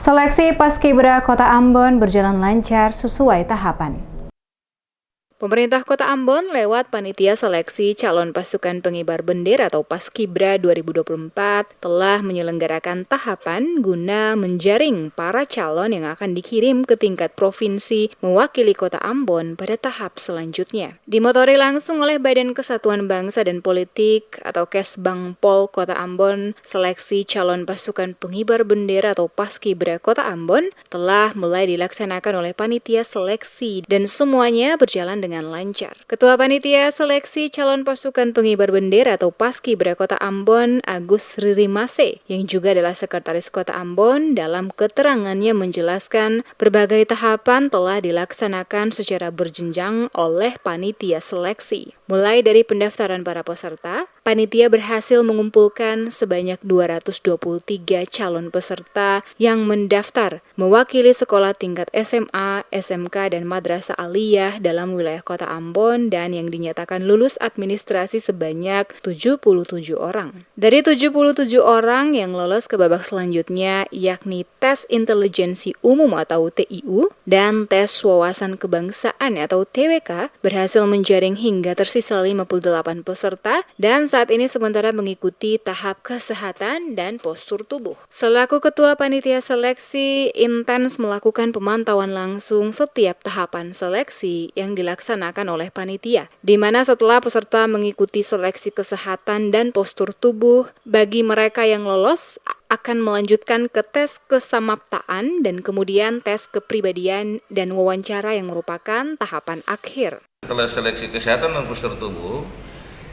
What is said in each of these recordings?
Seleksi Paskibra Kota Ambon berjalan lancar sesuai tahapan. Pemerintah Kota Ambon lewat Panitia Seleksi Calon Pasukan Pengibar Bendera atau Paskibra 2024 telah menyelenggarakan tahapan guna menjaring para calon yang akan dikirim ke tingkat provinsi mewakili Kota Ambon pada tahap selanjutnya. Dimotori langsung oleh Badan Kesatuan Bangsa dan Politik atau Kesbangpol Kota Ambon, seleksi calon pasukan pengibar bendera atau Paskibra Kota Ambon telah mulai dilaksanakan oleh Panitia Seleksi dan semuanya berjalan dengan lancar. Ketua Panitia Seleksi Calon Pasukan Pengibar Bendera atau Paskibra Kota Ambon, Agus Ririmase, yang juga adalah Sekretaris Kota Ambon, dalam keterangannya menjelaskan berbagai tahapan telah dilaksanakan secara berjenjang oleh Panitia Seleksi. Mulai dari pendaftaran para peserta, panitia berhasil mengumpulkan sebanyak 223 calon peserta yang mendaftar mewakili sekolah tingkat SMA, SMK, dan Madrasah Aliyah dalam wilayah Kota Ambon dan yang dinyatakan lulus administrasi sebanyak 77 orang. Dari 77 orang yang lolos ke babak selanjutnya yakni tes intelijensi umum atau TIU dan tes wawasan kebangsaan atau TWK berhasil menjaring hingga tersisa 58 peserta dan saat ini sementara mengikuti tahap kesehatan dan postur tubuh. Selaku Ketua Panitia Seleksi, intens melakukan pemantauan langsung setiap tahapan seleksi yang dilaksanakan oleh panitia, di mana setelah peserta mengikuti seleksi kesehatan dan postur tubuh, bagi mereka yang lolos akan melanjutkan ke tes kesamaptaan dan kemudian tes kepribadian dan wawancara yang merupakan tahapan akhir. Setelah seleksi kesehatan dan postur tubuh,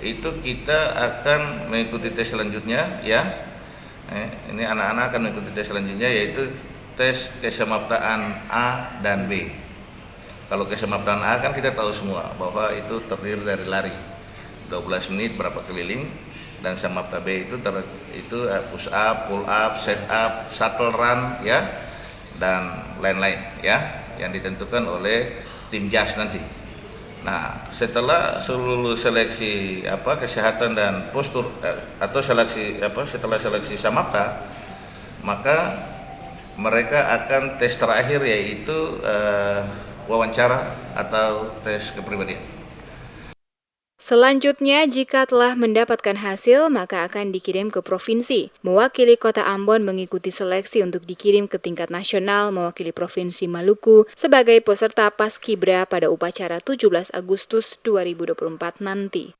itu kita akan mengikuti tes selanjutnya ya. Ini anak-anak akan mengikuti tes selanjutnya yaitu tes kesamaptaan A dan B. Kalau kesamaptaan A kan kita tahu semua bahwa itu terdiri dari lari 12 menit berapa keliling, dan samapta B itu push up, pull up, set up, shuttle run ya, dan lain-lain ya, yang ditentukan oleh tim JAS nanti. Nah, setelah seluruh seleksi kesehatan dan postur atau setelah seleksi samapta, maka mereka akan tes terakhir yaitu wawancara atau tes kepribadian. Selanjutnya, jika telah mendapatkan hasil, maka akan dikirim ke provinsi. Mewakili Kota Ambon mengikuti seleksi untuk dikirim ke tingkat nasional mewakili Provinsi Maluku sebagai peserta Paskibra pada upacara 17 Agustus 2024 nanti.